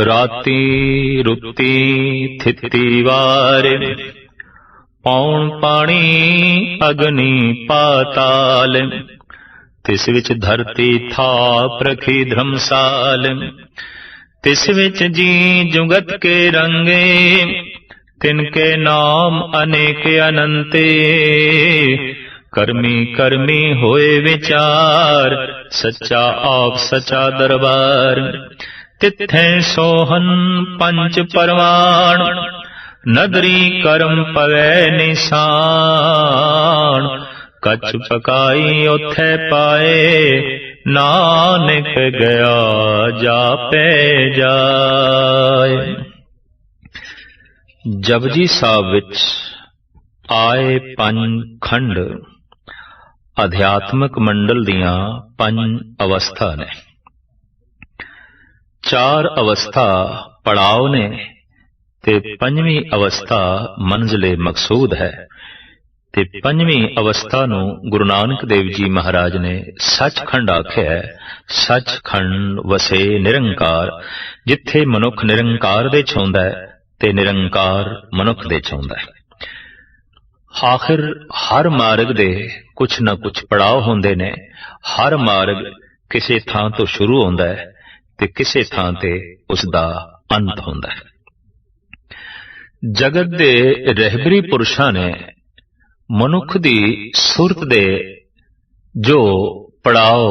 राती रुती थिति वार, पौन पानी अग्नि पाताल, तिस विच धरती थाप रखी धर्मसाल, तिस विच जी जुगत के रंगे, तिनके नाम अनेक अनंते, करमी करमी होए विचार, सच्चा आप सच्चा दरबार, तिथे सोहन पंच परवान, नदरी करम पवै निशान, कछ पकाई उथे पाए, नानक गया जापे जाए। जपजी साहब विच आए पंज खंड अध्यात्मक मंडल दियां पंज अवस्था ने। चार अवस्था पड़ाव ने ते पंजवीं अवस्था मंजिले मकसूद है। ते पंजवीं अवस्था नूं गुरु नानक देव जी महाराज ने सचखंड आख्या है। सचखंड वसे निरंकार, जिथे मनुख निरंकार दे छाउंदा है ते निरंकार मनुख दे छाउंदा है। आखिर हर मार्ग दे कुछ न कुछ पड़ाव होंदे ने। हर मार्ग किसी थां तो शुरू होंदा है ते किसी थां ते उसदा अंत होंदा है। जगत दे रहबरी पुरुषां ने मनुख दी सुरत दे जो पड़ाव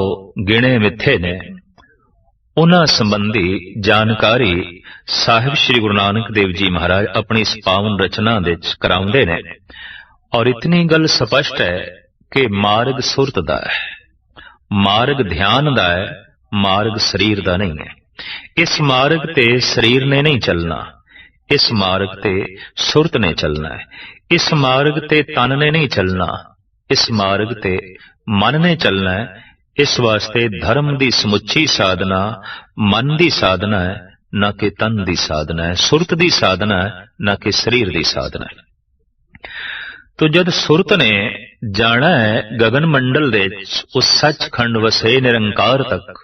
गिणे मिथे ने, उन्हां संबंधी जानकारी साहिब श्री गुरु नानक देव जी महाराज अपनी इस पावन रचना दे विच कराउंदे ने। और इतनी गल स्पष्ट है कि मार्ग सुरत दा है, मार्ग ध्यान दा है, मार्ग शरीर दा नहीं है। इस मार्ग ते शरीर ने नहीं चलना, इस मार्ग ते सुरत ने चलना है। इस मार्ग ते तन ने नहीं चलना, इस मार्ग ते मन ने चलना है। इस वास्ते धर्म दी समुची साधना मन दी साधना है, न कि तन दी साधना है। सुरत दी साधना है, न कि शरीर दी साधना है। तो जद सुरत ने जाना है गगन मंडल दे उस सचखंड वसे निरंकार तक,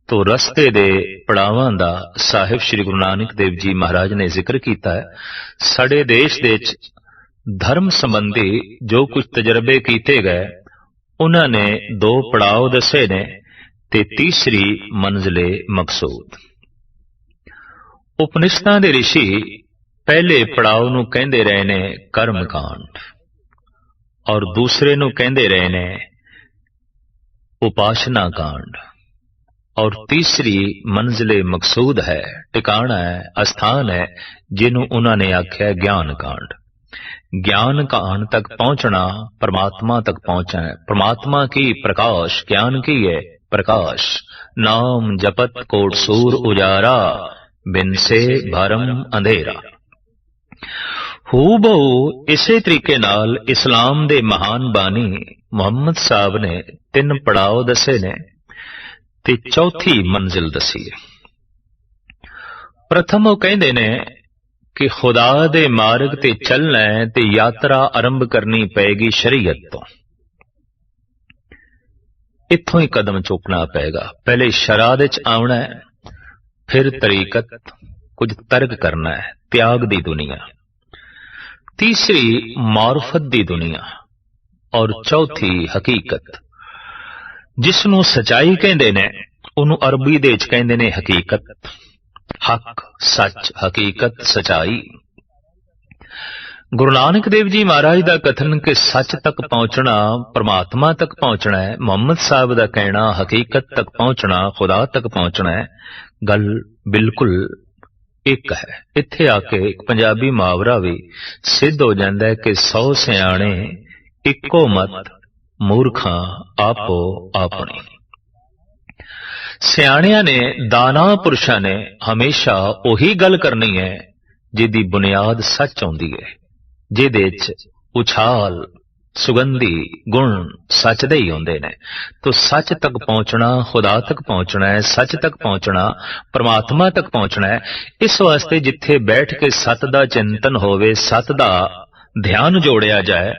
तो रस्ते दे पड़ावां दा साहिब श्री गुरु नानक देव जी महाराज ने जिक्र कीता है। साडे देश दे धर्म संबंधी जो कुछ तजर्बे कीते गए, उन्होंने दो पड़ाव दसे ने ते तीसरी मंजिले मकसूद। उपनिषदां दे ऋषि पहले पड़ाव नूं कहंदे रहे ने कर्म कांड, और दूसरे नूं कहंदे रहे ने उपासना कांड, और तीसरी मंजिले मकसूद है, टिकाणा है, अस्थान है, जिन्हों उन्होंने आख्या ज्ञान कांड। ज्ञान कांड तक पहुंचना परमात्मा तक पहुंचना है। परमात्मा की प्रकाश, ज्ञान की है प्रकाश। नाम जपत कोट सूर उजारा, बिन से भरम अंधेरा। हूबहू इसे तरीके नाल इस्लाम दे महान बानी मुहम्मद साहब ने तीन पड़ाव दसे ने ते चौथी मंजिल दसी है। प्रथम वो कहंदे ने कि खुदा दे मार्ग ते चलना है ते यात्रा आरंभ करनी पेगी शरीयत तो। इत्थों ही कदम चुकना पेगा। पहले शरा दे च आउणा है, फिर तरीकत, कुछ तर्क करना है, त्याग दी दुनिया, तीसरी मारुफत दी दुनिया, और चौथी हकीकत, जिसनों सच्चाई कहंदे ने, उन्होंने अरबी दे च कहंदे ने हकीकत। हक, सच, हकीकत, सच्चाई। गुरु नानक देव जी महाराज का कथन कि सच तक पहुंचना परमात्मा तक पहुंचना है, मुहम्मद साहब का कहना हकीकत तक पहुंचना खुदा तक पहुंचना है, गल बिल्कुल एक है। इत्थे आके एक पंजाबी मुहावरा भी सिद्ध हो जाता है कि 100 सियाणे इक्को मत, मूर्खां आपो अपनी। सियाणियां ने, दाना पुरुषां ने हमेशा उही गल करनी है जिहदी बुनियाद सच होंदी है, जिहदे च उछाल सुगंधी गुण सच दे ही होंदे ने। तो सच तक पहुंचना, खुदा तक पहुंचना है, सच तक पहुंचना, परमात्मा तक पहुंचना है। इस वास्ते जिथे बैठ के सत दा चिंतन होवे, सत दा ध्यान जोड़िया जाए,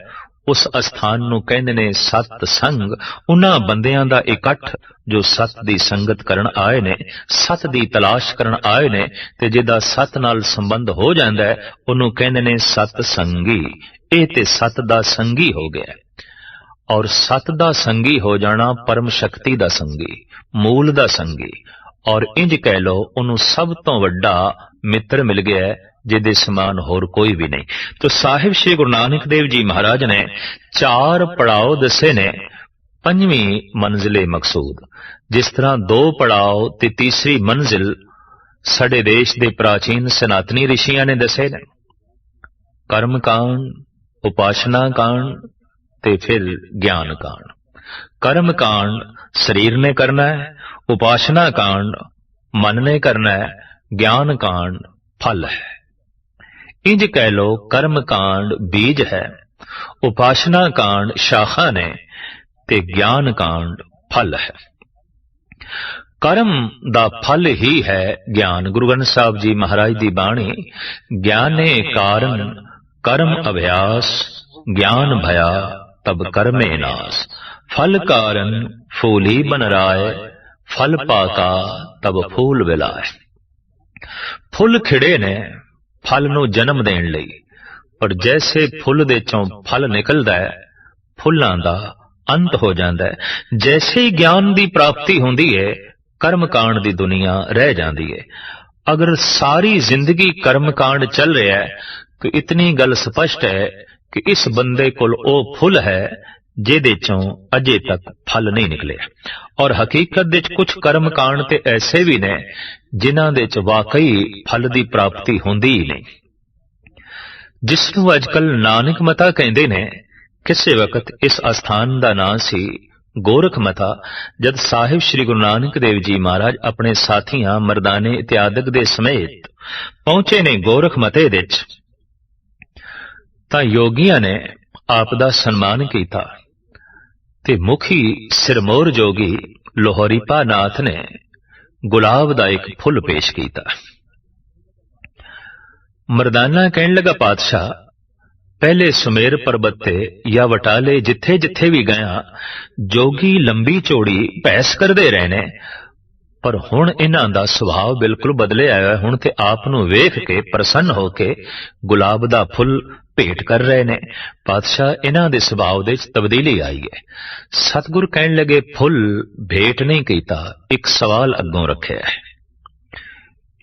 उस अस्थान नूं कहंदे ने सत संग। उन्हां बंदियां दा इकट्ठ जो सत दी संगत करन आए ने, सत दी तलाश करन आए ने, ते जिहदा सत नाल संबंध हो जांदा है उहनूं कहंदे ने सत संगी। इह ते सत दा संगी हो गया। और सत दा संगी हो जाना परम शक्ति दा संगी, मूल दा संगी। और इंज कह लो उन्होंने सब तो वड्डा मित्र मिल गया है जिहदे समान होर कोई भी नहीं। तो साहिब श्री गुरु नानक देव जी महाराज ने 4 पड़ाव दसे ने, 5वीं मंजिले मकसूद। जिस तरह 2 पड़ाव ते तीसरी मंजिल साडे देश दे प्राचीन सनातनी ऋषियां ने दसे ने, कर्म कांड, उपासना कांड ते फिर ज्ञान कांड। कर्म कांड शरीर ने करना है, उपासना कांड मन ने करना है, ज्ञान कांड फल है। इंज कह लो कर्म कांड बीज है, उपासना कांड शाखा ने, ते ज्ञान कांड फल है। कर्म दा फल ही है ज्ञान। गुरु ग्रंथ साहब जी महाराज दी बाणी, ज्ञाने कारण कर्म अभ्यास, ज्ञान भया तब कर्मे नास। फल कारण फूल ही बन राय, फल पाका तब फूल विलाय। फुल खिड़े ने फल नूं जन्म देण लई, पर जैसे फुल दे चों फल निकलदा है, फुल्लां दा अंत हो जांदा है। जैसे ही ज्ञान दी प्राप्ति हुंदी है, कर्म कांड दी दुनिया रह जांदी है। अगर सारी जिंदगी कर्म कांड चल रहा है तो इतनी गल स्पष्ट है कि इस बंदे कोल ओ फुल है जिहदे चों अजे तक फल नहीं निकले। और हकीकत दे कुछ कर्म कांड ते ऐसे भी ने जिन्हां दे च वाकई फल दी प्राप्ति हुंदी ही नहीं। जिसनूं अजकल नानक मता कहंदे ने, किसी वक्त इस अस्थान दा नां सी गोरख मता। जद साहिब श्री गुरु नानक देव जी महाराज अपने साथियां मर्दाने इत्यादक दे समेत पहुंचे ने गोरख मते दे च, तां योगियां ने आप दा सन्मान कीता ते मुखी सिरमौर जोगी लोहरीपा नाथ ने गुलाब दा एक फुल पेश कीता। मर्दाना कहन लगा, पातशाह पहले सुमेर पर्वत ते या वटाले जिथे जिथे भी गया जोगी लंबी चौड़ी बहस करते रहे ने, पर हुण इन्हां दा सुभाव बिल्कुल बदले आया। हुण ते आप नूं वेख के प्रसन्न होके गुलाब दा फुल भेट कर रहे ने। पातशाह इन्हां दे सुभाव दे तब्दीली आई है। सतगुर कहन लगे, फुल भेट नहीं कीता, एक सवाल अग्गों रखिया है।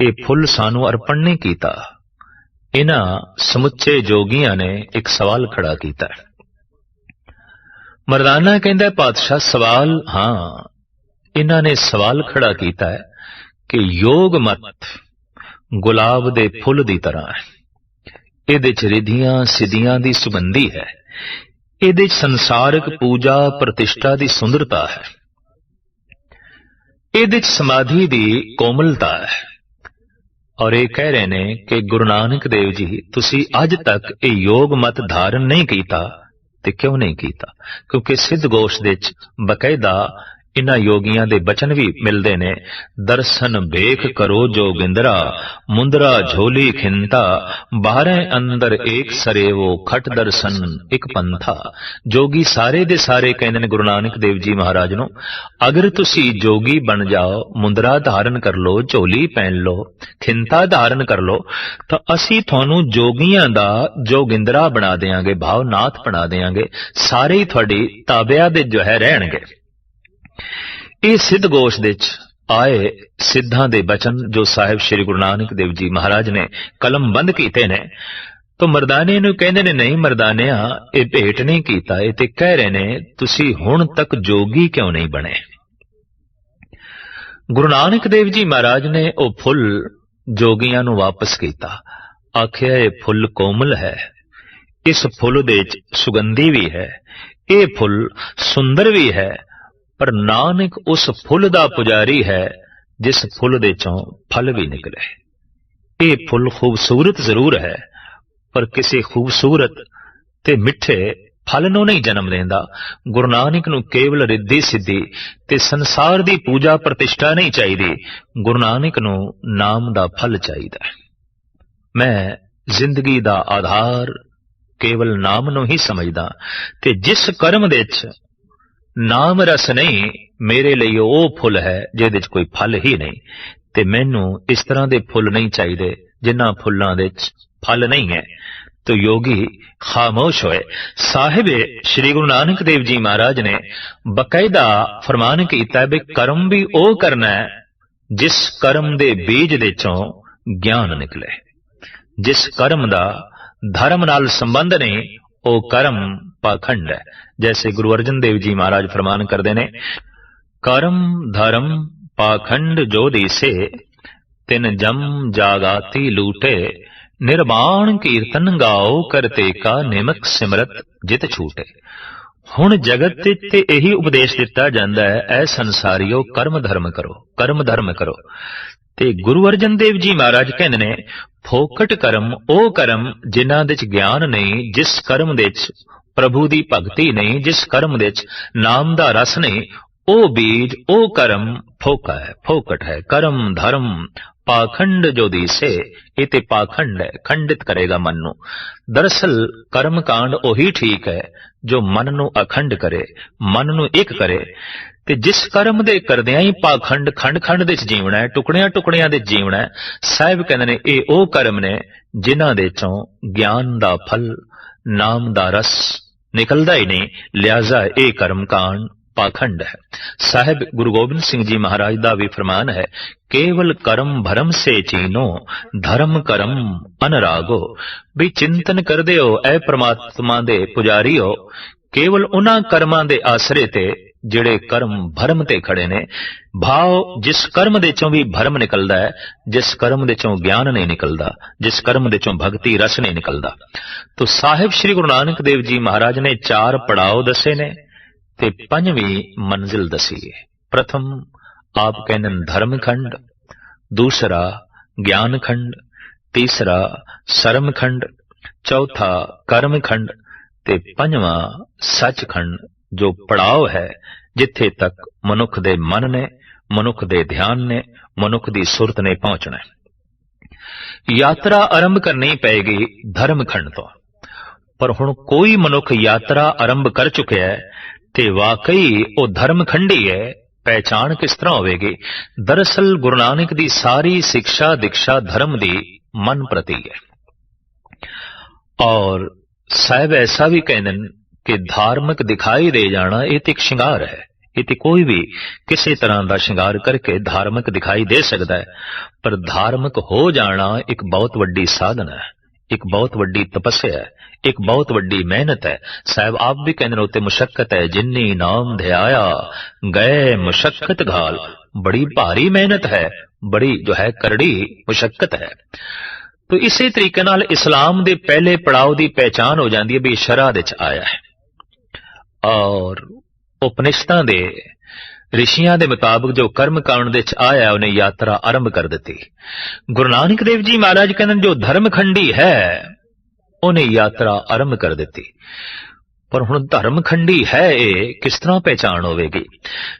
ये फुल सानू अर्पण नहीं कीता। इन्हां समुचे जोगियां ने एक सवाल खड़ा कीता। मर्दाना कहंदा, पातशाह सवाल, हाँ इन्हां ने सवाल खड़ा कीता है कि योग मत गुलाब दे फुल दी तरह है। इहदे च रिधियां सिद्धियां दी सुगंधी है। इहदे च संसारिक पूजा प्रतिष्ठा दी सुंदरता है। इहदे च समाधि दी कोमलता है। और ये कह रहे ने कि गुरु नानक देव जी तुसी अज तक ये योग मत धारण नहीं कीता। ते क्यों नहीं कीता? क्योंकि सिद्ध गोश दे च बकायदा इन्हां योगियां दे बचन भी मिलदे ने, दर्शन भेख करो जोगिंदरा, मुंदरा झोली खिंता, 12 अंदर एक सरेवो, खट दर्शन एक पंथा। जोगी सारे दे सारे कहंदे ने गुरु नानक देव जी महाराज नूं, अगर तुसी जोगी बन जाओ, मुंदरा धारण कर लो, झोली पहन लो, खिंता धारण कर लो, तो असी तुहानू जोगियां दा जोगिंदरा बना देंगे, भावनाथ बना देंगे, सारे ही तुहाडी ताबिया दे जो है रहणगे। ये सिद्ध गोश दे आए सिद्धां दे बचन जो साहिब श्री गुरु नानक देव जी महाराज ने कलम बंद कीते ने। तो मर्दाने नूं कहंदे ने, नहीं मर्दानिया ये भेट नहीं कीता, ये ते कह रहे ने तुसी हुण तक जोगी क्यों नहीं बने। गुरु नानक देव जी महाराज ने ओ फुल जोगियां नूं वापस कीता। आखिया ये फुल कोमल है, इस फुल दे च सुगंधी भी है, ये फुल सुंदर भी है, पर नानक उस फुल दा पुजारी है जिस फुल दे चों फल भी निकले। ये फुल खूबसूरत जरूर है, पर किसी खूबसूरत ते मिठे फल नूं नहीं जन्म देंदा। गुरु नानक नूं केवल रिद्धि सिद्धि ते संसार दी पूजा प्रतिष्ठा नहीं चाहिदी, गुरु नानक नूं नाम दा फल चाहिदा। मैं जिंदगी दा आधार ਕੇਵਲ ਨਾਮ ਨੂੰ ਹੀ ਸਮਝਦਾ, ਤੇ ਜਿਸ ਕਰਮ ਦੇ ਵਿੱਚ ਨਾਮ ਰਸ ਨਹੀਂ, ਮੇਰੇ ਲਈ ਉਹ ਫੁੱਲ ਹੈ ਜਿਹਦੇ 'ਚ ਕੋਈ ਫਲ ਹੀ ਨਹੀਂ। ਤੇ ਮੈਨੂੰ ਇਸ ਤਰ੍ਹਾਂ ਦੇ ਫੁੱਲ ਨਹੀਂ ਚਾਹੀਦੇ ਜਿਨ੍ਹਾਂ ਫੁੱਲਾਂ ਦੇ 'ਚ ਫਲ ਨਹੀਂ ਹੈ। ਤੋ ਯੋਗੀ ਖਾਮੋਸ਼ ਹੋਏ। ਸਾਹਿਬ ਸ਼੍ਰੀ ਗੁਰੂ ਨਾਨਕ ਦੇਵ ਜੀ ਮਹਾਰਾਜ ਨੇ ਬਕਾਇਦਾ ਫਰਮਾਨ ਕੀਤਾ ਵੀ ਕਰਮ ਵੀ ਉਹ ਕਰਨਾ ਹੈ ਜਿਸ ਕਰਮ ਦੇ ਬੀਜ ਦੇ ਚੋਂ ਗਿਆਨ ਨਿਕਲੇ। ਜਿਸ ਕਰਮ ਦਾ ਧਰਮ ਨਾਲ ਸੰਬੰਧ ਨਹੀਂ, ਉਹ ਕਰਮ ਪਾਖੰਡ ਹੈ। ਜੈਸੇ ਗੁਰੂ ਅਰਜਨ ਦੇਵ ਜੀ ਮਹਾਰਾਜ ਫਰਮਾਨ ਕਰਦੇ ਨੇ, ਕਰਮ ਧਰਮ ਪਾਖੰਡ ਜੋ ਦੀਸੇ, ਤਿਨ ਜਮ ਜਾਗਾਤੀ ਲੂਟੇ, ਨਿਰਵਾਣ ਕੀਰਤਨ ਗਾਓ, ਕਰਤੇ ਕਾ ਨਿਮਕ ਸਿਮਰਤ ਜਿਤ ਛੂਟੇ। ਹੁਣ ਜਗਤ ਤੇ ਇਹੀ ਉਪਦੇਸ਼ ਦਿੱਤਾ ਜਾਂਦਾ ਹੈ, ਐ ਸੰਸਾਰੀਓ ਕਰਮ ਧਰਮ ਕਰੋ, ਕਰਮ ਧਰਮ ਕਰੋ। ਤੇ ਗੁਰੂ ਅਰਜਨ ਦੇਵ ਜੀ ਮਹਾਰਾਜ ਕਹਿੰਦੇ ਨੇ, ਫੋਕਟ ਕਰਮ ਉਹ ਕਰਮ ਜਿਨ੍ਹਾਂ ਦੇ 'ਚ ਗਿਆਨ ਨਹੀਂ, ਜਿਸ ਕਰਮ ਦੇ 'ਚ ਪ੍ਰਭੂ ਦੀ ਭਗਤੀ ਨਹੀਂ, ਜਿਸ ਕਰਮ ਦੇ ਵਿੱਚ ਨਾਮ ਦਾ ਰਸ ਨਹੀਂ, ਉਹ ਬੀਜ ਉਹ ਕਰਮ ਫੋਕਾ ਹੈ, ਫੋਕਟ ਹੈ। ਕਰਮ ਧਰਮ ਪਾਖੰਡ ਜੋ ਦੀਸੇ, ਇਹ ਤੇ ਪਾਖੰਡ ਹੈ, ਖੰਡਿਤ ਕਰੇਗਾ ਮਨ ਨੂੰ। ਦਰਅਸਲ ਕਰਮ ਕਾਂਡ ਉਹੀ ਠੀਕ ਹੈ ਜੋ ਮਨ ਨੂੰ ਅਖੰਡ ਕਰੇ, ਮਨ ਨੂੰ ਇੱਕ ਕਰੇ। ਤੇ ਜਿਸ ਕਰਮ ਦੇ ਕਰਦਿਆਂ ਹੀ ਪਾਖੰਡ ਖੰਡ ਖੰਡ ਦੇ 'ਚ ਜੀਵਣਾ ਹੈ, ਟੁਕੜਿਆਂ ਟੁਕੜਿਆਂ ਦੇ ਜੀਵਣਾ ਹੈ, ਸਾਹਿਬ ਕਹਿੰਦੇ ਨੇ ਇਹ ਉਹ ਕਰਮ ਨੇ ਜਿਨ੍ਹਾਂ ਦੇ ਚੋਂ ਗਿਆਨ ਦਾ ਫਲ, ਨਾਮ ਦਾ ਰਸ ਨਿਕਲਦਾ ਹੀ ਨਹੀਂ, ਲਿਹਾਜ਼ਾ ਇਹ ਕਰਮ ਕਾਂਡ ਪਾਖੰਡ ਹੈ। ਸਾਹਿਬ ਗੁਰੂ ਗੋਬਿੰਦ ਸਿੰਘ ਜੀ ਮਹਾਰਾਜ ਦਾ ਵੀ ਫਰਮਾਨ ਹੈ, ਕੇਵਲ ਕਰਮ ਭਰਮ ਸੇ ਚੀਨੋ, ਧਰਮ ਕਰਮ ਅਨਰਾਗੋ। ਵੀ ਚਿੰਤਨ ਕਰਦੇ ਹੋ ਐ ਪ੍ਰਮਾਤਮਾ ਦੇ ਪੁਜਾਰੀਓ, ਕੇਵਲ ਉਹਨਾਂ ਕਰਮਾਂ ਦੇ ਆਸਰੇ ਤੇ ਜਿਹੜੇ ਕਰਮ ਭਰਮ ਤੇ ਖੜੇ ਨੇ। ਭਾਵ ਜਿਸ ਕਰਮ ਦੇ ਚੋਂ ਵੀ ਭਰਮ ਨਿਕਲਦਾ ਹੈ, ਜਿਸ ਕਰਮ ਦੇ ਚੋਂ ਗਿਆਨ ਨਹੀਂ ਨਿਕਲਦਾ, ਜਿਸ ਕਰਮ ਦੇ ਚੋਂ ਭਗਤੀ ਰਸ ਨਹੀਂ ਨਿਕਲਦਾ। ਤੋ ਸਾਹਿਬ ਸ਼੍ਰੀ ਗੁਰੂ ਨਾਨਕ ਦੇਵ ਜੀ ਮਹਾਰਾਜ ਨੇ 4 ਪੜਾਅ ਦੱਸੇ ਨੇ ਤੇ 5ਵੀਂ ਮੰਜ਼ਿਲ ਦਸੀ ਹੈ। ਪ੍ਰਥਮ ਆਪ ਕਹਿੰਦੇ ਧਰਮ ਖੰਡ, ਦੂਸਰਾ ਗਿਆਨ ਖੰਡ, ਤੀਸਰਾ ਸਰਮ ਖੰਡ, ਚੌਥਾ ਕਰਮ ਖੰਡ ਤੇ 5ਵਾਂ ਸੱਚਖੰਡ, ਜੋ ਪੜਾਅ ਹੈ ਜਿੱਥੇ ਤੱਕ ਮਨੁੱਖ ਦੇ ਮਨ ਨੇ, ਮਨੁੱਖ ਦੇ ਧਿਆਨ ਨੇ, ਮਨੁੱਖ ਦੀ ਸੁਰਤ ਨੇ ਪਹੁੰਚਣਾ। ਯਾਤਰਾ ਆਰੰਭ ਕਰਨੀ ਪਏਗੀ ਧਰਮ ਖੰਡ ਤੋਂ। ਪਰ ਹੁਣ ਕੋਈ ਮਨੁੱਖ ਯਾਤਰਾ ਆਰੰਭ ਕਰ ਚੁੱਕਿਆ ਹੈ ਤੇ ਵਾਕਈ ਉਹ ਧਰਮ ਖੰਡੀ ਹੈ, ਪਹਿਚਾਣ ਕਿਸ ਤਰ੍ਹਾਂ ਹੋਵੇਗੀ? ਦਰਅਸਲ ਗੁਰੂ ਨਾਨਕ ਦੀ ਸਾਰੀ ਸਿੱਖਿਆ ਦੀਕਸ਼ਾ ਧਰਮ ਦੀ ਮਨ ਪ੍ਰਤੀ ਹੈ। ਔਰ ਸਾਹਿਬ ਐਸਾ ਵੀ ਕਹਿੰਦੇ ਨੇ ਕਿ ਧਾਰਮਿਕ ਦਿਖਾਈ ਦੇ ਜਾਣਾ ਇਹ ਤੇ ਇੱਕ ਸ਼ਿੰਗਾਰ ਹੈ। ਇਹ ਤੇ ਕੋਈ ਵੀ ਕਿਸੇ ਤਰ੍ਹਾਂ ਦਾ ਸ਼ਿੰਗਾਰ ਕਰਕੇ ਧਾਰਮਿਕ ਦਿਖਾਈ ਦੇ ਸਕਦਾ ਹੈ, ਪਰ ਧਾਰਮਿਕ ਹੋ ਜਾਣਾ ਇੱਕ ਬਹੁਤ ਵੱਡੀ ਸਾਧਨਾ ਹੈ, ਇੱਕ ਬਹੁਤ ਵੱਡੀ ਤਪੱਸਿਆ ਹੈ, ਇੱਕ ਬਹੁਤ ਵੱਡੀ ਮਿਹਨਤ ਹੈ। ਸਾਹਿਬ ਆਪ ਵੀ ਕਹਿੰਦੇ ਨੇ ਉੱਤੇ ਮੁਸ਼ੱਕਤ ਹੈ, ਜਿੰਨੀ ਨਾਮ ਧਿਆਇਆ ਗਏ ਮੁਸ਼ੱਕਤ ਘਾਲ। ਬੜੀ ਭਾਰੀ ਮਿਹਨਤ ਹੈ, ਬੜੀ ਜੋ ਹੈ ਕਰੜੀ ਮੁਸ਼ੱਕਤ ਹੈ। ਤੋ ਇਸੇ ਤਰੀਕੇ ਨਾਲ ਇਸਲਾਮ ਦੇ ਪਹਿਲੇ ਪੜਾਅ ਦੀ ਪਹਿਚਾਨ ਹੋ ਜਾਂਦੀ ਹੈ ਵੀ ਸ਼ਰਅ ਦੇ 'ਚ ਆਇਆ ਹੈ। ਔਰ ਉਪਨਿਸ਼ਦਾਂ ਦੇ ਰਿਸ਼ੀਆਂ ਦੇ ਮੁਤਾਬਕ ਜੋ ਕਰਮ ਕਾਂਡ ਦੇ 'ਚ ਆਇਆ, ਉਹਨੇ ਯਾਤਰਾ ਆਰੰਭ ਕਰ ਦਿੱਤੀ। ਗੁਰੂ ਨਾਨਕ ਦੇਵ ਜੀ ਮਹਾਰਾਜ ਕਹਿੰਦੇ ਜੋ ਧਰਮ ਖੰਡੀ ਹੈ ਉਹਨੇ ਯਾਤਰਾ ਆਰੰਭ ਕਰ ਦਿੱਤੀ। ਪਰ ਹੁਣ ਧਰਮ ਖੰਡੀ ਹੈ ਇਹ ਕਿਸ ਤਰ੍ਹਾਂ ਪਹਿਚਾਣ ਹੋਵੇਗੀ?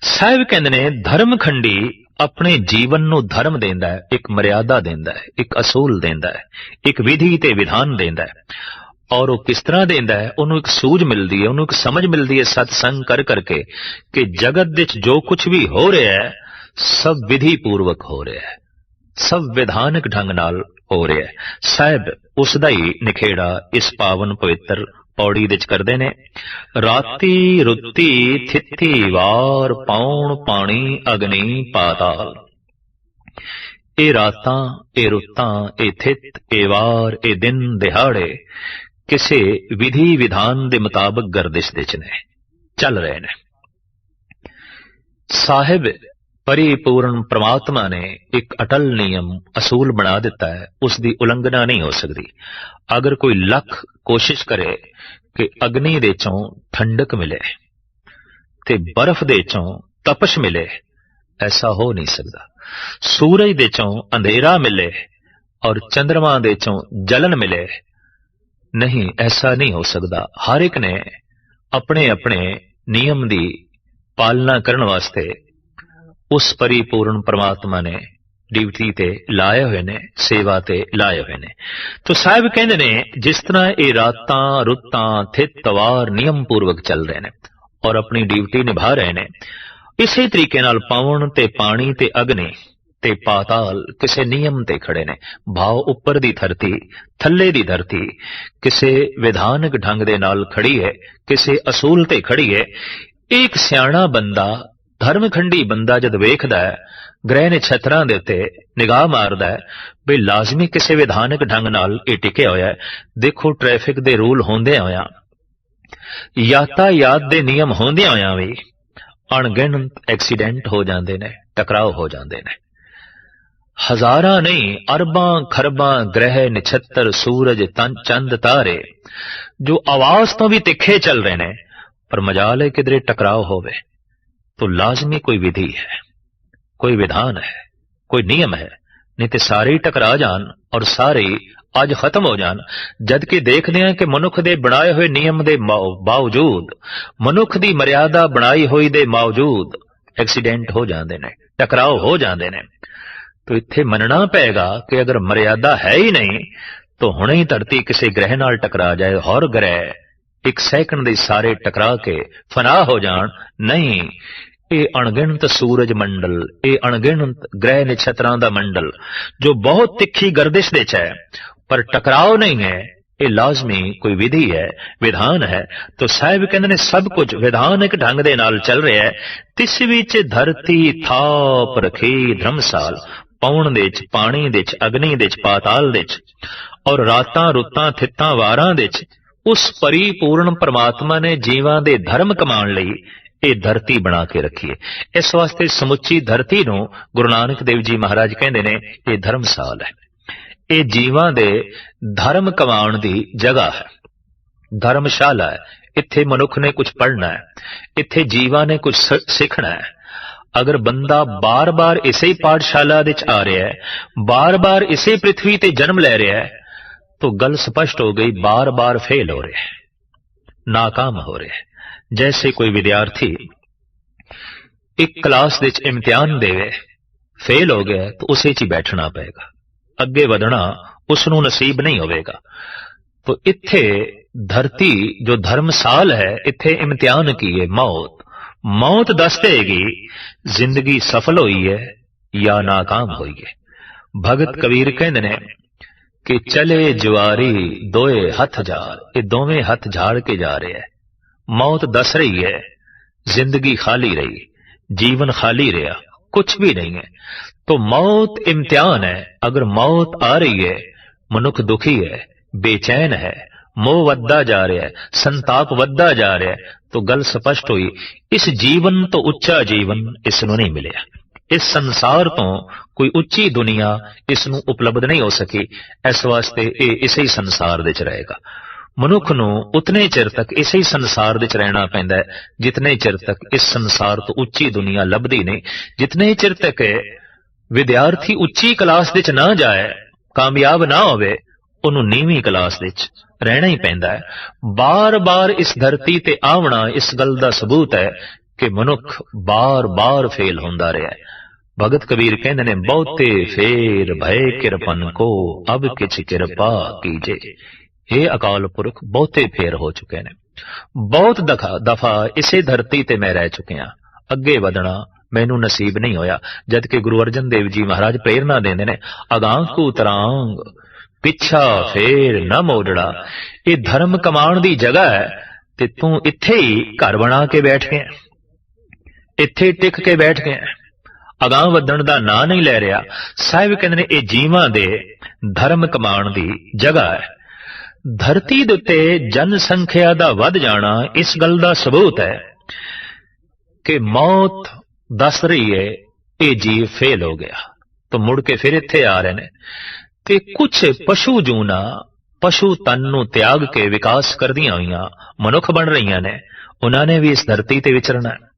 ਸਾਹਿਬ ਕਹਿੰਦੇ ਨੇ ਧਰਮ ਖੰਡੀ ਆਪਣੇ ਜੀਵਨ ਨੂੰ ਧਰਮ ਦਿੰਦਾ ਹੈ, ਇੱਕ ਮਰਿਆਦਾ ਦਿੰਦਾ ਹੈ, ਇੱਕ ਅਸੂਲ ਦਿੰਦਾ ਹੈ, ਇੱਕ ਵਿਧੀ ਤੇ ਵਿਧਾਨ ਦਿੰਦਾ ਹੈ। ਔਰ ਉਹ ਕਿਸ ਤਰ੍ਹਾਂ ਦਿੰਦਾ ਹੈ? ਉਹਨੂੰ ਇੱਕ ਸੂਝ ਮਿਲਦੀ ਹੈ, ਉਹਨੂੰ ਇੱਕ ਸਮਝ ਮਿਲਦੀ ਹੈ ਸਤਸੰਗ ਕਰ ਕਰਕੇ ਕਿ ਜਗਤ ਵਿੱਚ ਜੋ ਕੁਝ ਵੀ ਹੋ ਰਿਹਾ ਹੈ ਸਭ ਵਿਧੀ ਪੂਰਵਕ ਹੋ ਰਿਹਾ ਹੈ, ਸਭ ਵਿਧਾਨਕ ਢੰਗ ਨਾਲ ਹੋ ਰਿਹਾ ਹੈ। ਸਾਹਿਬ ਉਸ ਦਾ ਹੀ ਨਿਖੇੜਾ ਇਸ ਪਾਵਨ ਪਵਿੱਤਰ ਪੌੜੀ ਵਿੱਚ ਕਰਦੇ ਨੇ। ਰਾਤੀ ਰੁੱਤੀ ਥਿੱਤੀ ਵਾਰ, ਪੌਣ ਪਾਣੀ ਅਗਨੀ ਪਾਤਾਲ। ਇਹ ਰਾਤਾਂ, ਇਹ ਰੁੱਤਾਂ, ਇਹ ਥਿੱਤ, ਇਹ ਵਾਰ, ਇਹ ਦਿਨ ਦਿਹਾੜੇ ਕਿਸੇ ਵਿਧੀ ਵਿਧਾਨ ਦੇ ਮੁਤਾਬਕ ਗਰਦਿਸ਼ ਦੇ 'ਚ ਨੇ, ਚੱਲ ਰਹੇ ਨੇ। ਸਾਹਿਬ ਪਰਿਪੂਰਨ ਪ੍ਰਮਾਤਮਾ ਨੇ ਇੱਕ ਅਟਲ ਨਿਯਮ ਅਸੂਲ ਬਣਾ ਦਿੱਤਾ ਹੈ, ਉਸ ਦੀ ਉਲੰਘਣਾ ਨਹੀਂ ਹੋ ਸਕਦੀ। ਅਗਰ ਕੋਈ ਲੱਖ ਕੋਸ਼ਿਸ਼ ਕਰੇ ਕਿ ਅਗਨੀ ਦੇ ਚੋਂ ਠੰਡਕ ਮਿਲੇ ਤੇ ਬਰਫ਼ ਦੇ ਚੋਂ ਤਪਸ਼ ਮਿਲੇ, ਐਸਾ ਹੋ ਨਹੀਂ ਸਕਦਾ। ਸੂਰਜ ਦੇ ਚੋਂ ਅੰਧੇਰਾ ਮਿਲੇ ਔਰ ਚੰਦਰਮਾ ਦੇ ਚੋਂ ਜਲਨ ਮਿਲੇ, ਨਹੀਂ, ਐਸਾ ਨਹੀਂ ਹੋ ਸਕਦਾ। ਹਰ ਇੱਕ ਨੇ ਆਪਣੇ ਆਪਣੇ ਨਿਯਮ ਦੀ ਪਾਲਣਾ ਕਰਨ ਵਾਸਤੇ ਉਸ ਪਰਿਪੂਰਨ ਪਰਮਾਤਮਾ ਨੇ ਡਿਊਟੀ ਤੇ ਲਾਏ ਹੋਏ ਨੇ, ਸੇਵਾ ਤੇ ਲਾਏ ਹੋਏ ਨੇ। ਤੋ ਸਾਹਿਬ ਕਹਿੰਦੇ ਨੇ ਜਿਸ ਤਰ੍ਹਾਂ ਇਹ ਰਾਤਾਂ ਰੁੱਤਾਂ ਥਿਤ ਵਾਰ ਨਿਯਮ ਪੂਰਵਕ ਚੱਲ ਰਹੇ ਨੇ ਔਰ ਆਪਣੀ ਡਿਊਟੀ ਨਿਭਾ ਰਹੇ ਨੇ, ਇਸੇ ਤਰੀਕੇ ਨਾਲ ਪਵਨ ਤੇ ਪਾਣੀ ਤੇ ਅਗਨੀ ਤੇ ਪਾਤਾਲ ਕਿਸੇ ਨਿਯਮ ਤੇ ਖੜੇ ਨੇ। ਭਾਵ ਉੱਪਰ ਦੀ ਧਰਤੀ, ਥੱਲੇ ਦੀ ਧਰਤੀ ਕਿਸੇ ਵਿਧਾਨਕ ਢੰਗ ਦੇ ਨਾਲ ਖੜੀ ਹੈ, ਕਿਸੇ ਅਸੂਲ ਤੇ ਖੜੀ ਹੈ। ਇੱਕ ਸਿਆਣਾ ਬੰਦਾ, ਧਰਮਖੰਡੀ ਬੰਦਾ ਜਦ ਵੇਖਦਾ ਹੈ ਗ੍ਰਹਿ ਨਛੱਤਰਾਂ ਦੇ ਉੱਤੇ ਨਿਗਾਹ ਮਾਰਦਾ ਹੈ ਵੀ ਲਾਜ਼ਮੀ ਕਿਸੇ ਵਿਧਾਨਕ ਢੰਗ ਨਾਲ ਇਹ ਟਿਕਿਆ ਹੋਇਆ ਹੈ। ਦੇਖੋ ਟ੍ਰੈਫਿਕ ਦੇ ਰੂਲ ਹੁੰਦਿਆਂ ਹੋਇਆਂ, ਯਾਤਾਯਾਤ ਦੇ ਨਿਯਮ ਹੁੰਦਿਆਂ ਹੋਇਆਂ ਵੀ ਅਣਗਿਣਤ ਐਕਸੀਡੈਂਟ ਹੋ ਜਾਂਦੇ ਨੇ, ਟਕਰਾਓ ਹੋ ਜਾਂਦੇ ਨੇ। ਹਜ਼ਾਰਾਂ ਨਹੀਂ, ਅਰਬਾਂ ਖਰਬਾਂ ਗ੍ਰਹਿ ਨਛੱਤਰ ਸੂਰਜ ਚੰਦ ਤਾਰੇ ਜੋ ਆਵਾਜ਼ ਤੋਂ ਵੀ ਤਿੱਖੇ ਚੱਲ ਰਹੇ ਨੇ, ਪਰ ਮਜਾਲ ਹੈ ਕਿਧਰੇ ਟਕਰਾਓ ਹੋਵੇ तो लाजमी कोई विधि है, कोई विधान है, कोई नियम है, नहीं तो सारे ही टकरा जान और सारे अज खत्म हो जान। जबकि देखते हैं कि मनुख दे बनाए हुए नियम दे बावजूद, मनुख दी मर्यादा बनाई हुई दे बावजूद एक्सीडेंट हो जाते हैं, टकराव हो जाते हैं। तो इत्थे मनना पेगा कि अगर मर्यादा है ही नहीं तो हुणे ही धरती किसी ग्रह नाल टकरा जाए, और ग्रह एक सैकंड दे सारे टकरा के फना हो जान। नहीं, ये अणगिणत सूरज मंडल, ये अणगिणत ग्रह नक्षत्रां दा मंडल जो बहुत तिखी गर्दिश दे च है पर टकराव नहीं है, ये लाजमी कोई विधि है, विधान है। तो साहिब कहंदे ने सब कुछ विधानक ढंग दे नाल चल रहा है। तिस विच धरती थाप रखी धर्मसाल, पवन दे च, पानी दे च, अग्नि दे च, पाताल दे च, और रातां रुत्तां थित्तां वारां दे च उस परिपूर्ण परमात्मा ने जीवां दे धर्म कमाण लई ये धरती बना के रखी है। इस वास्ते समुची धरती नूं गुरु नानक देव जी महाराज कहंदे ने ये धर्मसाल है, ये जीवां दे धर्म कमाण दी जगह है, धर्मशाला है। इत्थे मनुख ने कुछ पढ़ना है, इत्थे जीवां ने कुछ सीखना है। अगर बंदा बार बार इसे पाठशाला दे च आ रहा है, बार बार इसे पृथ्वी ते जन्म ले रहा है, तो गल स्पष्ट हो गई, बार बार फेल हो रहे हैं, नाकाम हो रहे हैं। जैसे कोई विद्यार्थी एक क्लास दे इम्तिहान देवे, फेल हो गया तो उसे च बैठना पेगा, अगे बढ़ना उसनू नसीब नहीं होगा। तो इत्थे धरती जो धर्मसाल है, इत्थे इम्तिहान की है मौत। मौत दस देगी जिंदगी सफल हुई है या नाकाम हुई है। भगत कबीर कहंदे ने कि चले जुआरी दोए हथ झाड़, ये दोवें हथ झाड़ के जा रहे हैं। मौत दस रही है, जिंदगी खाली रही, जीवन खाली रहा, कुछ भी नहीं है। तो मौत इम्तिहान है। अगर मौत आ रही है, मनुख दुखी है, बेचैन है, मोह वद्दा जा रहा है, संताप वद्दा जा रहा है, तो गल स्पष्ट हुई, इस जीवन तो उच्चा जीवन इसनू नहीं मिलिया, इस संसार तो कोई उच्ची दुनिया इसनू उपलब्ध नहीं हो सकी। इस वास्ते ये इसे ही संसार दे च रहेगा। मनुख नू उतने चिर तक इसे ही संसार दे च रहना पैंदा है जितने चिर तक इस संसार तो उच्ची दुनिया लभदी नहीं। जितने चिर तक विद्यार्थी उच्ची क्लास दे च ना जाए, कामयाब ना होवे, उन्हों नीवीं क्लास दे च रहना ही पैंदा है। बार बार इस धरती ते आवना इस गल दा सबूत है कि मनुख बार बार फेल होंदा रहा है। भगत कबीर कहंदे ने बहुते फेर भय किरपन को अब किछ किरपा कीजे। हे अकाल पुरख, बहुते फेर हो चुके ने, बहुत दफा इसे धरती ते मैं रह चुके हाँ, अगे बढ़ना मैनू नसीब नहीं होया। जबकि गुरु अर्जन देव जी महाराज प्रेरणा देंदे ने, अगांह को तरांग पिछा फेर न मोड़ड़ा। ये धर्म कमाण दी जगह है ते तू इत्थे ही घर बना के बैठ गया, इत्थे टिक के बैठ गया, अगां वधण दा ना नहीं ले रहा। साहिब कहंदे ने ये जीवां दे धर्म कमाण दी जगह है। धरती दे उत्ते जनसंख्या दा वध जाना इस गल दा सबूत है कि मौत दस रही है ये जीव फेल हो गया, तो मुड़ के फिर इत्थे आ रहे ने कि कुछ पशु जूना पशु तन नू त्याग के विकास करदियां होईयां मनुख बन रही ने, उन्होंने भी इस धरती ते विचरना है।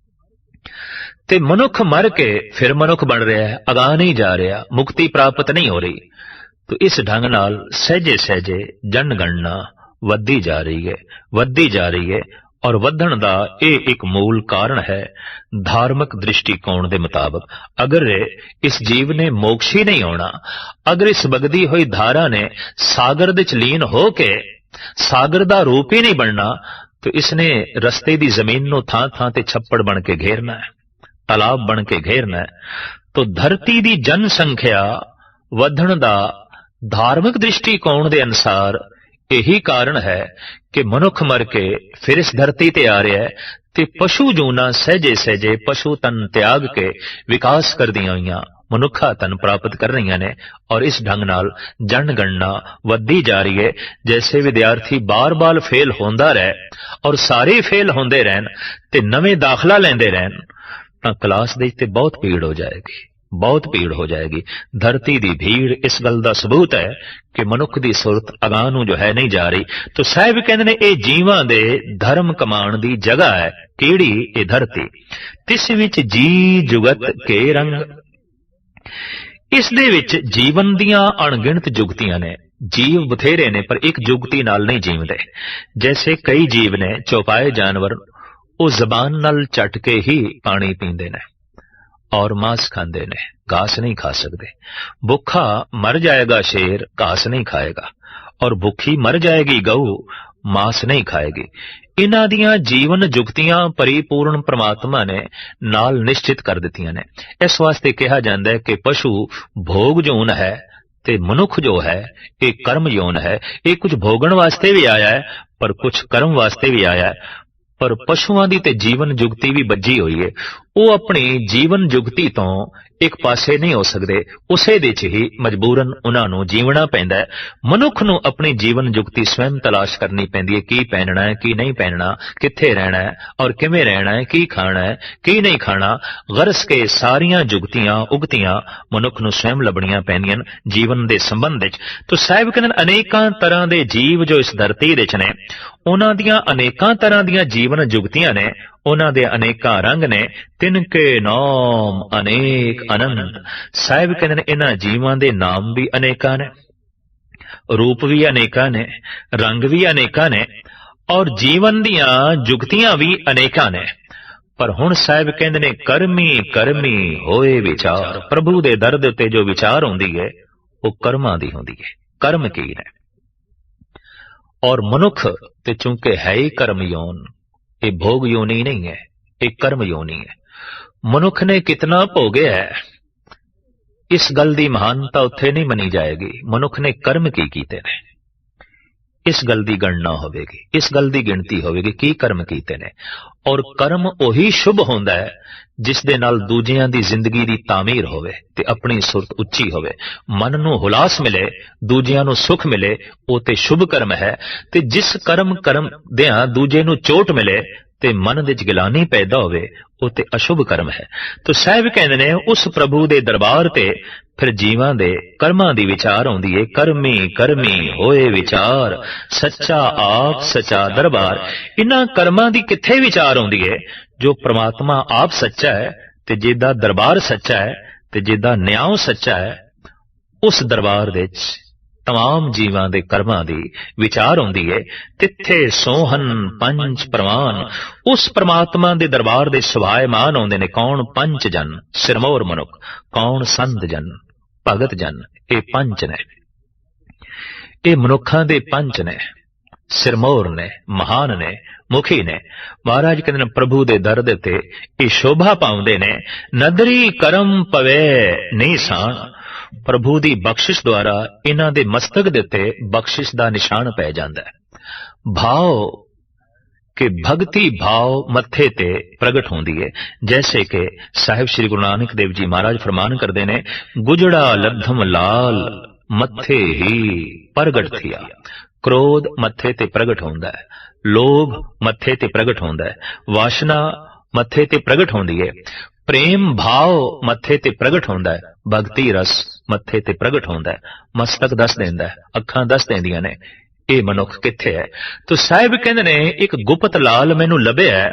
ते मनुख मर के फिर मनुख बन रहा है, अगां नहीं जा रहा, मुक्ति प्राप्त नहीं हो रही। तो इस ढंग नाल सहजे सहजे जनगणना वधी जा रही है, वधी जा रही है, ਔਰ ਵਧਣ ਦਾ ਇਹ ਇੱਕ ਮੂਲ ਕਾਰਨ ਹੈ ਧਾਰਮਿਕ ਦ੍ਰਿਸ਼ਟੀਕੋਣ ਦੇ ਮੁਤਾਬਕ। ਅਗਰ ਇਸ ਜੀਵ ਨੇ ਮੋਕਸ਼ ਹੀ ਨਹੀਂ ਆਉਣਾ, ਅਗਰ ਇਸ ਵਗਦੀ ਹੋਈ ਧਾਰਾ ਨੇ ਸਾਗਰ ਦੇ ਚ ਲੀਨ ਹੋ ਕੇ ਸਾਗਰ ਦਾ ਰੂਪ ਹੀ ਨਹੀਂ ਬਣਨਾ, तो इसने रस्ते दी जमीन नो थां थां ते छप्पड़ बन के घेरना है, तालाब बन के घेरना है। तो धरती दी जनसंख्या वधण दा धार्मिक दृष्टिकोण दे अनुसार यही कारण है कि मनुख मर के फिर इस धरती ते आ रहा है ते पशु जूना सहजे सहजे पशु तन त्याग के विकास कर दियां हुई मनुखा तन प्राप्त कर रही ने। और इस ढंग नाल जनगणना वधी जा रही है। जैसे विद्यार्थी बार बार फेल होंदा रहे और सारे फेल होंदे रहन ते नवे दाखला लेंदे रहन, तां क्लास दे ते बहुत भीड़ हो जाएगी, बहुत भीड़ हो जाएगी। धरती दी भीड़ इस गल दा सबूत है कि मनुख दी सुरत अगां नूं जो है नहीं जा रही। तो साहिब कहंदे ने ये जीवां दे धर्म कमाण दी जगह है। किहड़ी? ये धरती। तिस विच जी जुगत के रंग, इस दे विच जीवन दियां अणगिणत जुगतियां ने। जीव बथेरे ने पर एक जुगती नाल नहीं जीवदे। जैसे कई जीव ने चौपाए जानवर, वो जबान नाल चट के ही पानी पींदे ने और मांस खांदे ने, घास नहीं खा सकते। भुखा मर जाएगा शेर, घास नहीं खाएगा, और भुखी मर जाएगी गऊ, मांस नहीं खाएगी। इन्हां दियां जीवन जुगतियां परिपूर्ण परमात्मा ने नाल निश्चित कर दित्तियां ने। इस वास्ते कहा जाता है कि पशु भोग जोन है ते मनुख जो है ये कर्म योन है। ये कुछ भोगण वास्ते भी आया है पर कुछ कर्म वास्ते भी आया है। पर पशुआं दी ते जीवन जुगती भी बजी हुई है। वो अपनी जीवन जुगती तो एक पासे नहीं हो सकते, उसे दे च ही मजबूरन उन्हां नूं जीवना पैंदा है। मनुख नूं अपनी जीवन जुगती स्वयं तलाश करनी पैंदी है। की पहनना है, की नहीं पहनना, कित्थे रहना है और किवें रहना है, की खाना है, की नहीं खाना। गरज के सारियां जुगतियां उगतियां मनुख नूं स्वयं लभणियां पैंदियां जीवन दे संबंध विच। तो साहिब कहंदे अनेकां तरह दे जीव जो इस धरती दे च ने, उन्हां दियां अनेकां तरह दियां जीवन जुगतियां ने, उन्हां दे अनेकां रंग ने, तिनके नाम अनेक अनंत। साहिब कहंदे ने इन्हां जीवां दे नाम भी अनेकां ने, रूप भी अनेकां ने, रंग भी अनेकां ने, और जीवन दियां जुगतियां भी अनेकां ने। पर हुण साहिब कहंदे ने करमी करमी होए विचार। प्रभु दे दर दे उत्ते जो विचार हुंदी है वो कर्मां दी हुंदी है। कर्म की ने? और मनुख ते चूंकि है ही कर्म योन, ये भोग योनी नहीं है, ये कर्म योनी है। मनुख ने कितना भोगया है, इस गल दी महानता उत्थे नहीं मनी जाएगी। मनुख ने कर्म की कीते ने, इस गल दी गणना होवेगी, इस गल दी गिणती होवेगी की कर्म कीते ने। और कर्म ओही शुभ होंदा है जिस दे नाल दूजियां दी जिंदगी दी तामीर होवे ते अपनी सुरत उच्ची होवे, मन नूं हुलास मिले, दूजियां नूं सुख मिले, वो ते शुभ कर्म है। ते जिस कर्म देआं दूजे नूं चोट मिले ते मन दे च गिलानी पैदा होवे, वो ते अशुभ कर्म है। तो साहिब कहंदे ने उस प्रभु दे दरबार ते फिर जीवां दे कर्मां दी विचार आउंदी है। करमी करमी होए विचार, सच्चा आप सच्चा दरबार। इन्हां कर्मां दी कित्थे विचार आउंदी है? जो परमात्मा आप सच्चा है ते जिहदा दरबार सच्चा है ते जिहदा न्याय सच्चा है, उस दरबार दे तमाम जीवां दे कर्मां दी विचार होंदी है। तिथे सोहन पंच प्रवान, उस परमात्मा दे दरबार दे सुभायमान होंदे ने कौन? पंच जन, सिरमौर मनुख। कौन? संत जन, भगत जन। ये पंच ने, ये मनुखां दे पंच ने, सिरमौर ने, महान ने, मुखी ने। महाराज कहते हैं प्रभु दे दर दे ते ये शोभा पाउंदे ने। नदरी करम पवे नहीं साण, प्रभु दी बख्शिश द्वारा इन्हां दे मस्तक दे ते बख्शिश दा निशान पै जांदा है। भाव के भगती भाव मत्थे ते प्रगट होंदी है। जैसे कि साहिब श्री गुरु नानक देव जी महाराज फरमान करदे ने, गुजड़ा लद्धम लाल मत्थे ही प्रगट थिया। क्रोध मत्थे ते प्रगट होंदा है, लोभ मत्थे ते प्रगट होंदा है, वासना मत्थे ते प्रगट होंदी है, प्रेम भाव मत्थे ते प्रगट होंदा है, भगती रस मत्थे ते प्रगट होंदा है। मस्तक दस देंदा है, अखां दस देंदियां ने ये मनुख किथे है। तो साहिब कहंदे ने एक गुप्त लाल मैनू लभ्या है,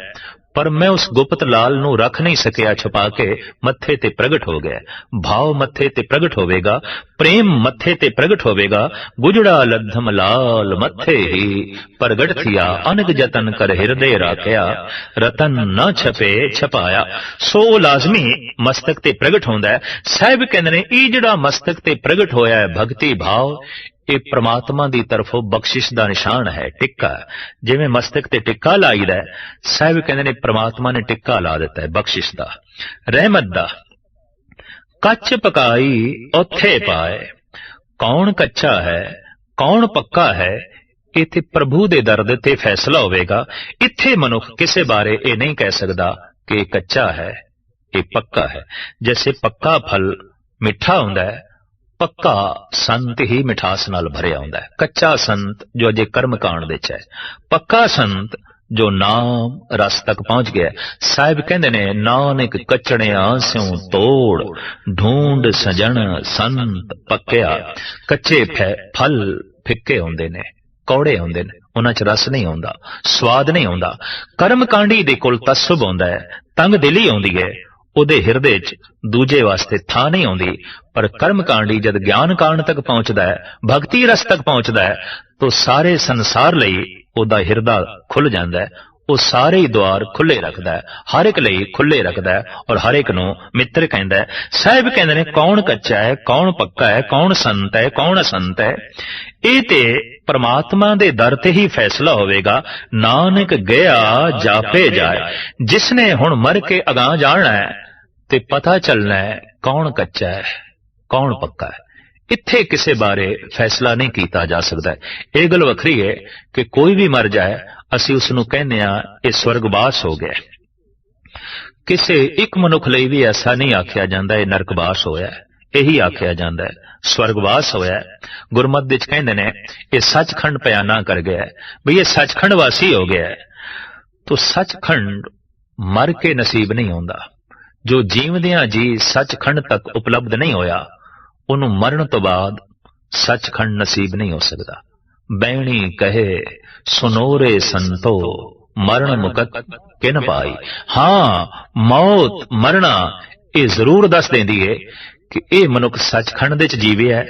पर मैं उस गुप्त लाल नूं रख नहीं सकिया छुपा के मत्थे ते प्रगट हो गया। भाव मत्थे ते प्रगट होवेगा, प्रेम मत्थे ते प्रगट होवेगा। गुजड़ा लद्धम लाल मत्थे ही प्रगट थिया, अनग जतन कर हिरदे राखिया, रतन न छपे छपाया। सो लाजमी मस्तक ते प्रगट होंदा है। साहिब कहंदे ने ई जिहड़ा मस्तक ते प्रगट होया है भगती भाव, ਇਹ ਪ੍ਰਮਾਤਮਾ ਦੀ ਤਰਫੋਂ ਬਖਸ਼ਿਸ਼ ਦਾ ਨਿਸ਼ਾਨ ਹੈ, ਟਿੱਕਾ। ਜਿਵੇਂ ਮਸਤਕ ਤੇ ਟਿੱਕਾ ਲਾਈਦਾ, ਸਾਹਿਬ ਕਹਿੰਦੇ ਨੇ ਪ੍ਰਮਾਤਮਾ ਨੇ ਟਿੱਕਾ ਲਾ ਦਿੱਤਾ ਹੈ ਬਖਸ਼ਿਸ਼ ਦਾ, ਰਹਿਮਤ ਦਾ। ਕੱਚ ਪਕਾਈ ਉੱਥੇ ਪਾਏ, ਕੌਣ ਕੱਚਾ ਹੈ ਕੌਣ ਪੱਕਾ ਹੈ, ਇੱਥੇ ਪ੍ਰਭੂ ਦੇ ਦਰ ਤੇ ਫੈਸਲਾ ਹੋਵੇਗਾ। ਇੱਥੇ ਮਨੁੱਖ ਕਿਸੇ ਬਾਰੇ ਇਹ ਨਹੀਂ ਕਹਿ ਸਕਦਾ ਕਿ ਇਹ ਕੱਚਾ ਹੈ ਇਹ ਪੱਕਾ ਹੈ। ਜੈਸੇ ਪੱਕਾ ਫਲ ਮਿੱਠਾ ਹੁੰਦਾ ਹੈ, पक्का संत ही मिठास नाल भरिया हुंदा है। कच्चा संत जो अजे कर्म कांड दे च है, पक्का संत जो नाम रस तक पहुंच गया। साहिब कहंदे ने नानक कचड़ियां स्यों तोड़, ढूंढ सजन संत पक्या। कच्चे फल फिक्के हुंदे ने, कौड़े हुंदे ने, उन्हां च रस नहीं आउंदा, स्वाद नहीं आउंदा। कर्म कांडी दे कोल तसब हुंदा है, तंग दिली आउंदी है, ਉਹਦੇ ਹਿਰਦੇ 'ਚ ਦੂਜੇ ਵਾਸਤੇ ਥਾਂ ਨਹੀਂ ਆਉਂਦੀ। ਪਰ ਕਰਮ ਕਾਂਡੀ ਜਦ ਗਿਆਨ ਕਾਂਡ ਤੱਕ ਪਹੁੰਚਦਾ ਹੈ, ਭਗਤੀ ਰਸ ਤੱਕ ਪਹੁੰਚਦਾ ਹੈ, ਤਾਂ ਸਾਰੇ ਸੰਸਾਰ ਲਈ ਉਹਦਾ ਹਿਰਦਾ ਖੁੱਲ ਜਾਂਦਾ ਹੈ। ਉਹ ਸਾਰੇ ਹੀ ਦੁਆਰ ਖੁੱਲੇ ਰੱਖਦਾ ਹੈ, ਹਰ ਇੱਕ ਲਈ ਖੁੱਲੇ ਰੱਖਦਾ ਹੈ ਔਰ ਹਰ ਇੱਕ ਨੂੰ ਮਿੱਤਰ ਕਹਿੰਦਾ ਹੈ। ਸਾਹਿਬ ਕਹਿੰਦੇ ਨੇ ਕੌਣ ਕੱਚਾ ਹੈ ਕੌਣ ਪੱਕਾ ਹੈ, ਕੌਣ ਸੰਤ ਹੈ ਕੌਣ ਅਸੰਤ ਹੈ। ਇਹ ਤੇ परमात्मा दे दर ते ही फैसला होवेगा। नानक गया जापे जाए, जिसने हुण मर के अगां जाना है ते पता चलना है कौन कच्चा है कौन पक्का है। इत्थे किसे बारे फैसला नहीं कीता जा सकता। यह गल वखरी है कि कोई भी मर जाए असी उसनूं कहने ये स्वर्गवास हो गया। किसे एक मनुख लई भी ऐसा नहीं आख्या जांदा ये नरकवास होया, यही आख्या जांदा है स्वर्गवास होया। गुरमत विच कहंदे ने ये सचखंड बयाना कर गया है, भी ये सचखंड वासी हो गया है। तो सचखंड मर के नसीब नहीं होंदा। जो जीवदियां जी सचखंड तक उपलब्ध नहीं होया, उन्हों मरण तो बाद सचखंड नसीब नहीं हो सकता। बैणी कहे सुनोरे संतो, मरण मुकत किन पाई। हाँ, मौत मरना ये जरूर दस देंदी है कि यह मनुख सचखंड दे च जीवे है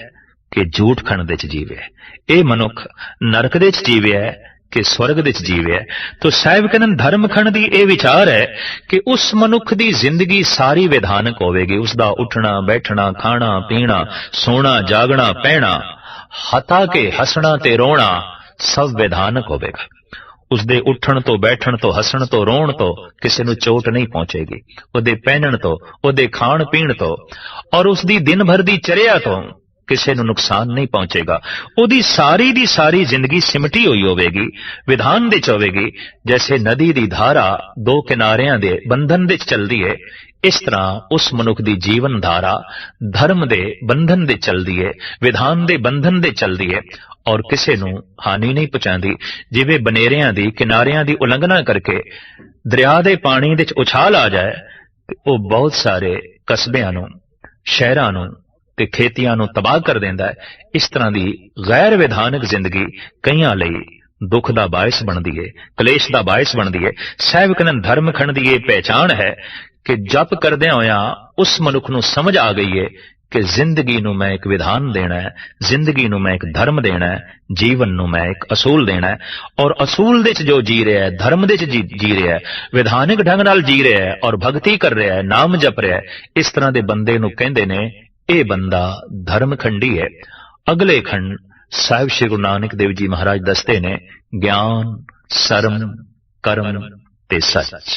कि झूठ खंड दे च जीवे है, यह मनुख नरक दे च जीवे है कि स्वर्ग दे च जीवे है। तो साहिब कहन धर्म खंड दी यह विचार है कि उस मनुख दी जिंदगी सारी विधानक होवेगी। उसका उठना बैठना खाना पीना सोना जागना पैना हता के हसना ते रोना सब विधानक होवेगा। उसदे उठण तो बैठण तो हसण तो रोण तो किसी नूं चोट नहीं पहुंचेगी, उहदे पहनण तो उहदे खाण पीण तो और उसदी दिन भर दी चर्या तो किसी नूं नुकसान नहीं पहुंचेगा। उहदी दी सारी जिंदगी सिमटी हुई होवेगी, विधान दे च होवेगी। जैसे नदी दी धारा दो किनारियां दे बंधन दे चलदी है, इस तरह उस मनुख दी जीवन धारा धर्म दे बंधन दे चलदी है, विधान दे बंधन दे चलदी है और किसी नूं हानि नहीं पहुंचांदी। जिवें बनेरियां दी किनारियां दी उलंघना करके दरिया दे पानी दे च उछाल आ जाए ते ओह बहुत सारे कस्बिਆਂ ਨੂੰ शहरां ਨੂੰ ते खेतियां ਨੂੰ तबाह कर देंदा है। इस तरह की गैर विधानक जिंदगी कईयां लई दुख का बायस बनती है, कलेश का बायस बनती है। साहिब कहन धर्म खंड की यह पहचान है कि जप करदे होया उस मनुख नूं समझ आ गई है कि जिंदगी नूं मैं एक विधान देना है, जिंदगी नूं मैं एक धर्म देना है, जीवन नूं मैं एक असूल देना है। और असूल दे च जो जी रहा है, धर्म दे च जी रहा है, विधानक ढंग नाल जी रहा है और भगती कर रहा है, नाम जप रहा है, इस तरह के बंदे नूं कहंदे ने ये बंदा धर्मखंडी है। अगले खंड साहिब श्री गुरु नानक देव जी महाराज दसते ने ज्ञान सरम कर्म ते सच।